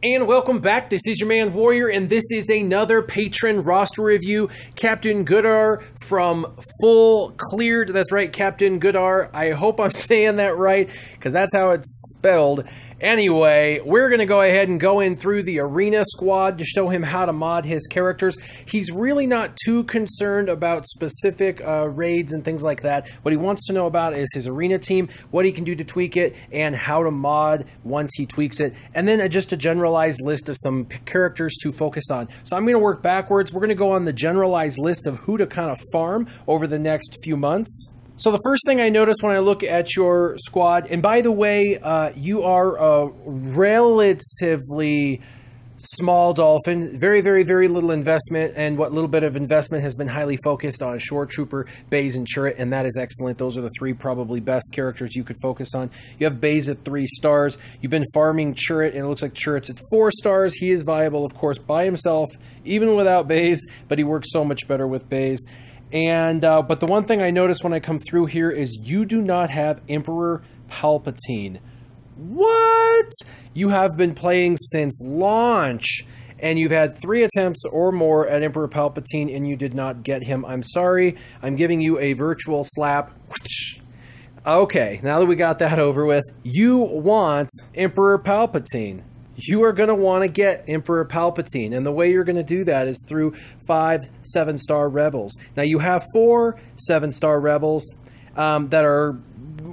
And welcome back. This is your man Warrior, and this is another patron roster review. Captain Goodar from Full Cleared. That's right, Captain Goodar. I hope I'm saying that right, because that's how it's spelled. Anyway, we're going to go ahead and go in through the arena squad to show him how to mod his characters. He's really not too concerned about specific raids and things like that. What he wants to know about is his arena team, what he can do to tweak it, and how to mod once he tweaks it. And then just a generalized list of some characters to focus on. So I'm going to work backwards. We're going to go on the generalized list of who to kind of farm over the next few months. So the first thing I notice when I look at your squad, and by the way, you are a relatively small dolphin, very little investment, and what little bit of investment has been highly focused on Shore Trooper, Baze, and Chirrut, and that is excellent. Those are the three probably best characters you could focus on. You have Baze at 3 stars. You've been farming Chirrut, and it looks like Chirrut's at 4 stars. He is viable, of course, by himself, even without Baze, but he works so much better with Baze. And but the one thing I notice when I come through here is you do not have Emperor Palpatine. What? You have been playing since launch, and you've had 3 attempts or more at Emperor Palpatine, and you did not get him. I'm sorry. I'm giving you a virtual slap. Okay, now that we got that over with, you want Emperor Palpatine. You are going to want to get Emperor Palpatine, and the way you're going to do that is through 5 7-star rebels. Now, you have 4 7-star rebels that are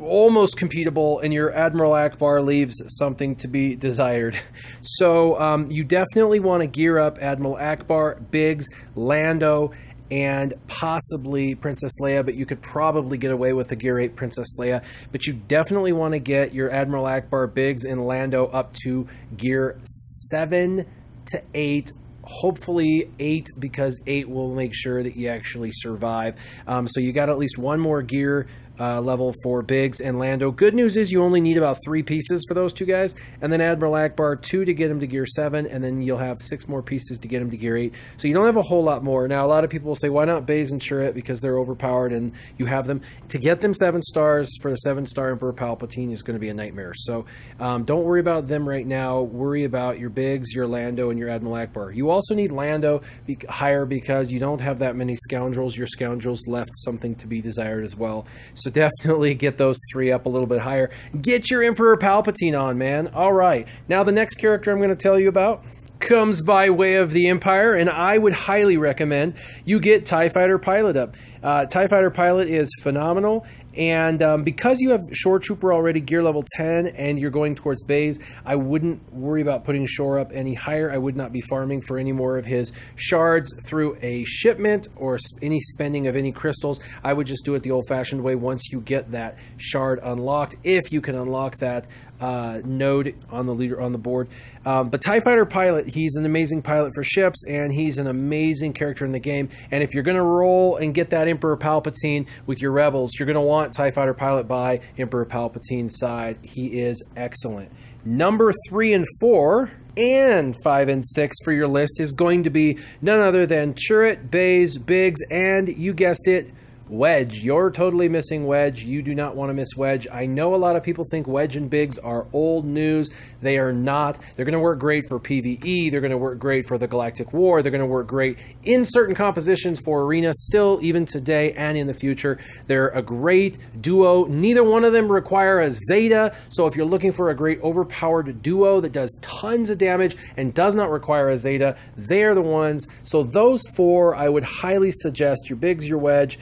almost computable, and your Admiral Ackbar leaves something to be desired. So you definitely want to gear up Admiral Ackbar, Biggs, Lando, and possibly Princess Leia, but you could probably get away with a Gear 8 Princess Leia. But you definitely want to get your Admiral Ackbar, Biggs, and Lando up to Gear 7 to 8. Hopefully 8, because 8 will make sure that you actually survive. So you got at least one more gear level for Biggs and Lando. Good news is you only need about 3 pieces for those 2 guys, and then Admiral Ackbar 2 to get him to Gear 7, and then you'll have 6 more pieces to get him to Gear 8. So you don't have a whole lot more. Now, a lot of people will say, why not Baze and Chirrut, because they're overpowered and you have them. To get them 7 stars for the 7-star Emperor Palpatine is going to be a nightmare. So don't worry about them right now. Worry about your Biggs, your Lando, and your Admiral Ackbar. You also need Lando higher because you don't have that many scoundrels. Your scoundrels left something to be desired as well. So definitely get those 3 up a little bit higher. Get your Emperor Palpatine on, man. All right. Now the next character I'm going to tell you about comes by way of the Empire, and I would highly recommend you get TIE Fighter Pilot up. TIE Fighter Pilot is phenomenal, and because you have Shore Trooper already gear level 10 and you're going towards Baze, I wouldn't worry about putting Shore up any higher. I would not be farming for any more of his shards through a shipment or any spending of any crystals. I would just do it the old-fashioned way once you get that shard unlocked, if you can unlock that node on the leader on the board. But TIE Fighter Pilot, he's an amazing pilot for ships, and he's an amazing character in the game. And if you're going to roll and get that Emperor Palpatine with your rebels, you're going to want TIE Fighter Pilot by Emperor Palpatine's side. He is excellent. Number 3 and 4 and 5 and 6 for your list is going to be none other than Chirrut, Baze, Biggs, and you guessed it, Wedge. You're totally missing Wedge. You do not want to miss Wedge. I know a lot of people think Wedge and Biggs are old news. They are not. They're going to work great for PvE. They're going to work great for the Galactic War. They're going to work great in certain compositions for Arena, still even today and in the future. They're a great duo. Neither one of them require a Zeta, so if you're looking for a great overpowered duo that does tons of damage and does not require a Zeta, they're the ones. So those 4, I would highly suggest your Biggs, your Wedge,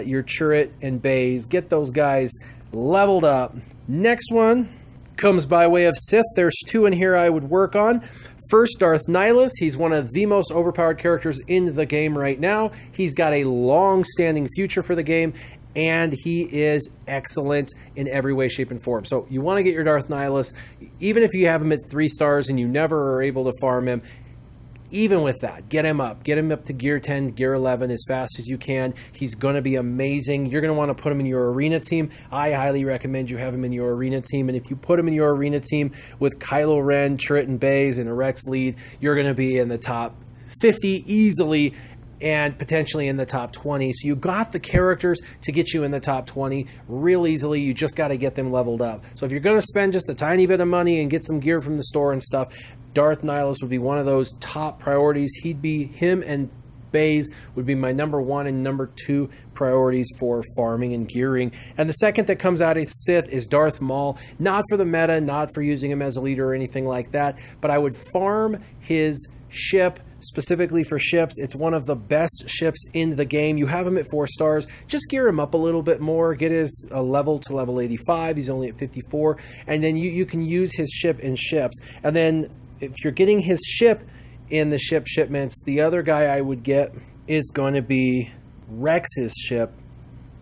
your Chirrut, and Baze. Get those guys leveled up. Next one comes by way of Sith. There's 2 in here I would work on. First, Darth Nihilus. He's one of the most overpowered characters in the game right now. He's got a long-standing future for the game, and he is excellent in every way, shape, and form. So you want to get your Darth Nihilus, even if you have him at 3 stars and you never are able to farm him. Even with that, get him up to Gear 10, Gear 11 as fast as you can. He's going to be amazing. You're going to want to put him in your arena team. I highly recommend you have him in your arena team. And if you put him in your arena team with Kylo Ren, Chirrut, and Baze, and a Rex lead, you're going to be in the top 50 easily. and potentially in the top 20. So you got the characters to get you in the top 20 real easily. You just got to get them leveled up. So if you're going to spend just a tiny bit of money and get some gear from the store and stuff, Darth Nihilus would be one of those top priorities. Him and Baze would be my number 1 and number 2 priorities for farming and gearing. And the second that comes out of Sith is Darth Maul. Not for the meta, not for using him as a leader or anything like that, but I would farm his ship specifically for ships. It's one of the best ships in the game. You have him at 4 stars. Just gear him up a little bit more. Get his level to level 85. He's only at 54. And then you can use his ship in ships. And then if you're getting his ship in the shipments, the other guy I would get is going to be Rex's ship.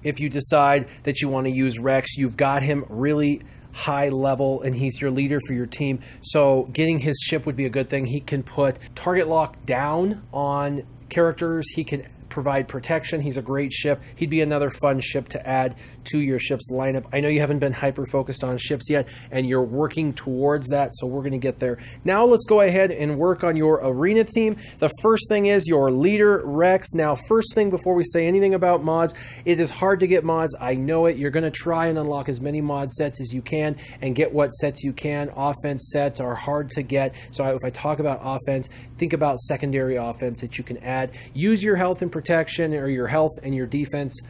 If you decide that you want to use Rex, you've got him really high level and he's your leader for your team. So getting his ship would be a good thing. He can put target lock down on characters. He can provide protection. He's a great ship. He'd be another fun ship to add to your ship's lineup. I know you haven't been hyper focused on ships yet, and you're working towards that, so we're going to get there. Now let's go ahead and work on your arena team. The first thing is your leader, Rex. Now, first thing before we say anything about mods, it is hard to get mods. I know it. You're going to try and unlock as many mod sets as you can and get what sets you can. Offense sets are hard to get, so if I talk about offense, think about secondary offense that you can add. Use your health and protection, or your health and your defense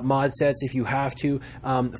mod sets if you have to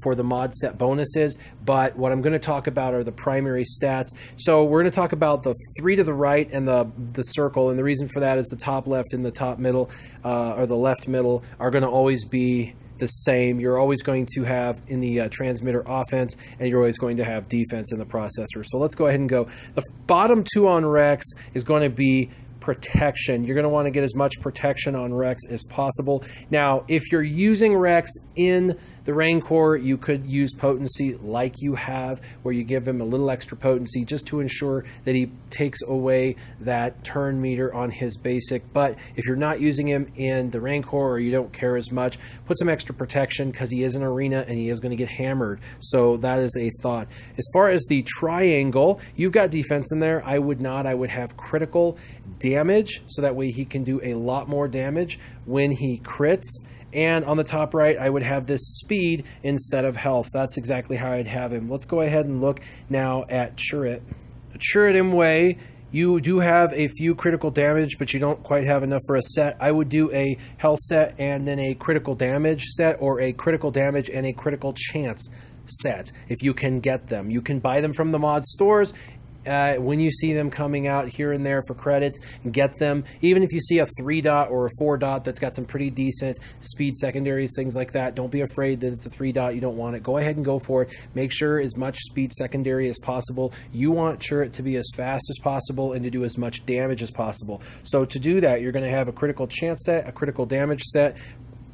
for the mod set bonuses, but what I'm going to talk about are the primary stats. So we're going to talk about the 3 to the right and the circle, and the reason for that is the top left and the top middle or the left middle are going to always be the same. You're always going to have in the transmitter offense, and you're always going to have defense in the processor. So let's go ahead and go. The bottom 2 on Rex is going to be protection. You're going to want to get as much protection on Rex as possible. Now, if you're using Rex in the Rancor, you could use potency like you have, where you give him a little extra potency just to ensure that he takes away that turn meter on his basic. But if you're not using him in the Rancor, or you don't care as much, put some extra protection, because he is an arena and he is going to get hammered. So that is a thought. As far as the triangle, you've got defense in there. I would not. I would have critical damage, so that way he can do a lot more damage when he crits. And on the top right, I would have this speed instead of health. That's exactly how I'd have him. Let's go ahead and look now at Chirrut. Chirrut Imwe, you do have a few critical damage, but you don't quite have enough for a set. I would do a health set and then a critical damage set, or a critical damage and a critical chance set if you can get them. You can buy them from the mod stores. When you see them coming out here and there for credits, get them. Even if you see a 3-dot or a 4-dot that's got some pretty decent speed secondaries, things like that, don't be afraid that it's a 3-dot, you don't want it. Go ahead and go for it. Make sure as much speed secondary as possible. You want Chirrut to be as fast as possible and to do as much damage as possible. So to do that, you're going to have a critical chance set, a critical damage set.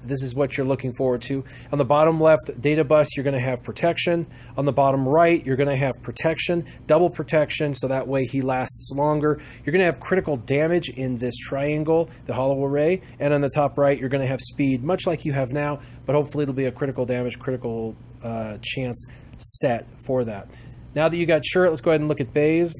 This is what you're looking forward to. On the bottom left data bus, you're going to have protection. On the bottom right, you're going to have protection, double protection, so that way he lasts longer. You're going to have critical damage in this triangle, the hollow array, and on the top right, you're going to have speed, much like you have now, but hopefully it'll be a critical damage, critical chance set for that. Now that you got Chirrut, let's go ahead and look at Baze.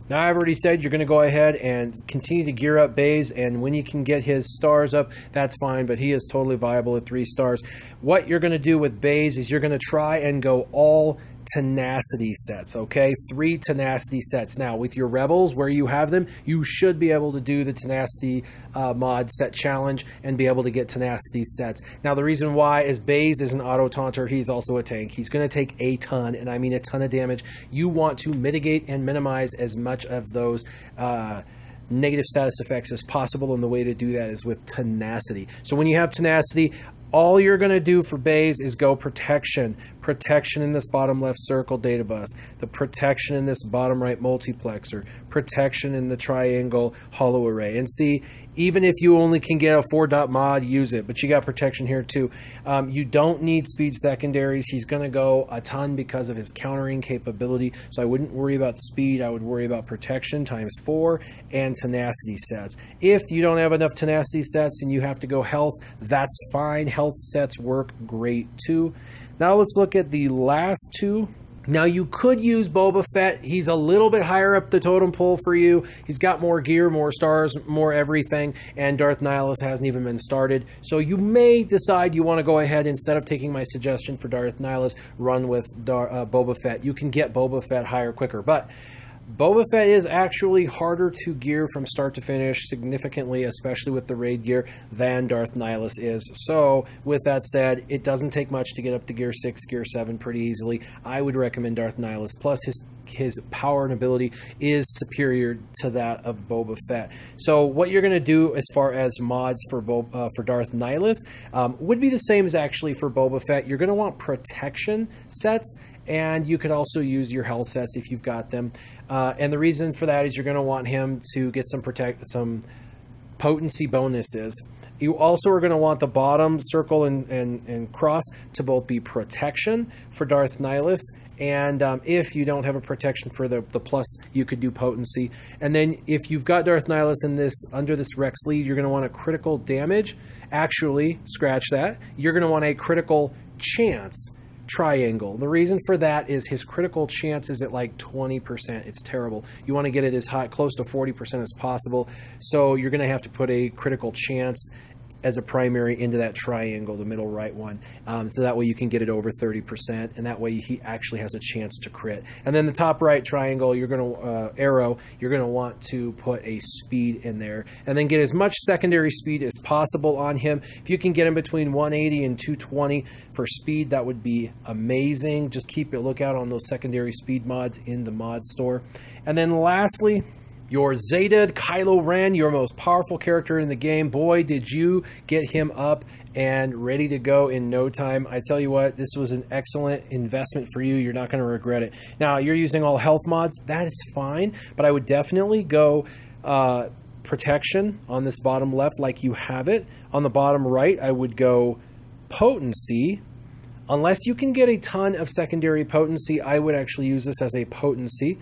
Now, I've already said you're going to go ahead and continue to gear up Baze, and when you can get his stars up, that's fine, but he is totally viable at 3 stars. What you're going to do with Baze is you're going to try and go all tenacity sets, okay? 3 tenacity sets. Now, with your rebels, where you have them, you should be able to do the tenacity mod set challenge and be able to get tenacity sets. Now, the reason why is Baze is an auto taunter. He's also a tank. He's going to take a ton, and I mean a ton of damage. You want to mitigate and minimize as much of those negative status effects as possible, and the way to do that is with tenacity. So when you have tenacity, all you're going to do for Baze is go protection. Protection in this bottom left circle data bus. The protection in this bottom right multiplexer. Protection in the triangle hollow array. And see, even if you only can get a 4-dot mod, use it. But you got protection here too. You don't need speed secondaries. He's going to go a ton because of his countering capability. So I wouldn't worry about speed. I would worry about protection ×4 and tenacity sets. If you don't have enough tenacity sets and you have to go health, that's fine. Health sets work great too. Now let's look at the last 2 Now, you could use Boba Fett. He's a little bit higher up the totem pole for you. He's got more gear, more stars, more everything, and Darth Nihilus hasn't even been started. So you may decide you want to go ahead, instead of taking my suggestion for Darth Nihilus, run with Boba Fett. You can get Boba Fett higher quicker, but Boba Fett is actually harder to gear from start to finish significantly, especially with the raid gear, than Darth Nihilus is. So, with that said, it doesn't take much to get up to gear 6, gear 7 pretty easily. I would recommend Darth Nihilus. Plus, his power and ability is superior to that of Boba Fett. So, what you're going to do as far as mods for Darth Nihilus would be the same as actually for Boba Fett. You're going to want protection sets, and you could also use your health sets if you've got them. And the reason for that is you're going to want him to get some potency bonuses. You also are going to want the bottom circle and cross to both be protection for Darth Nihilus, and if you don't have a protection for the plus, you could do potency. And then if you've got Darth Nihilus in this under this Rex lead, you're going to want a critical damage. Actually, scratch that. You're going to want a critical chance triangle. The reason for that is his critical chance is at like 20%. It's terrible. You want to get it as high, close to 40% as possible. So you're going to have to put a critical chance as a primary into that triangle, the middle right one. So that way you can get it over 30%, and that way he actually has a chance to crit. And then the top right triangle, you're going to arrow, you're going to want to put a speed in there, and then get as much secondary speed as possible on him. If you can get him between 180 and 220 for speed, that would be amazing. Just keep a lookout on those secondary speed mods in the mod store. And then lastly, your Zeta Kylo Ren, your most powerful character in the game. Boy, did you get him up and ready to go in no time. I tell you what, this was an excellent investment for you. You're not going to regret it. Now, you're using all health mods. That is fine, but I would definitely go protection on this bottom left like you have it. On the bottom right, I would go potency. Unless you can get a ton of secondary potency, I would actually use this as a potency.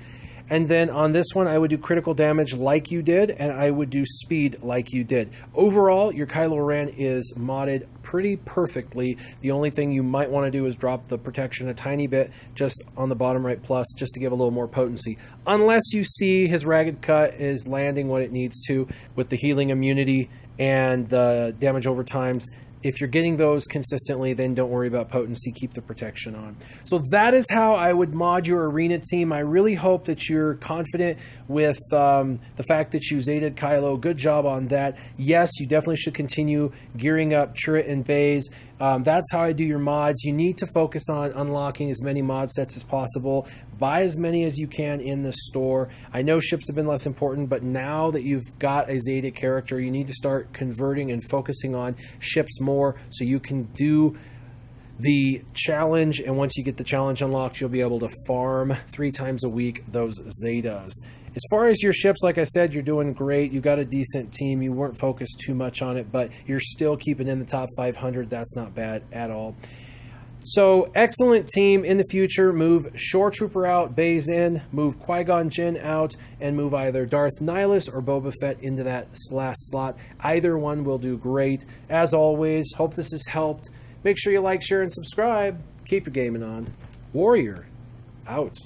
And then on this one, I would do critical damage like you did, and I would do speed like you did. Overall, your Kylo Ren is modded pretty perfectly. The only thing you might want to do is drop the protection a tiny bit just on the bottom right plus, just to give a little more potency. Unless you see his Ragged Cut is landing what it needs to with the healing immunity and the damage over times. If you're getting those consistently, then don't worry about potency. Keep the protection on. So that is how I would mod your arena team. I really hope that you're confident with the fact that you Zeta Kylo. Good job on that. Yes, you definitely should continue gearing up turret and bays. That's how I do your mods. You need to focus on unlocking as many mod sets as possible. Buy as many as you can in the store. I know ships have been less important, but now that you've got a Zeta character, you need to start converting and focusing on ships more so you can do the challenge, and once you get the challenge unlocked, you'll be able to farm 3 times a week those Zetas. As far as your ships, like I said, you're doing great. You've got a decent team. You weren't focused too much on it, but you're still keeping in the top 500. That's not bad at all. So, excellent team. In the future, move Shore Trooper out, Baze in, move Qui-Gon Jinn out, and move either Darth Nihilus or Boba Fett into that last slot. Either one will do great. As always, hope this has helped. Make sure you like, share, and subscribe. Keep your gaming on. Warrior, out.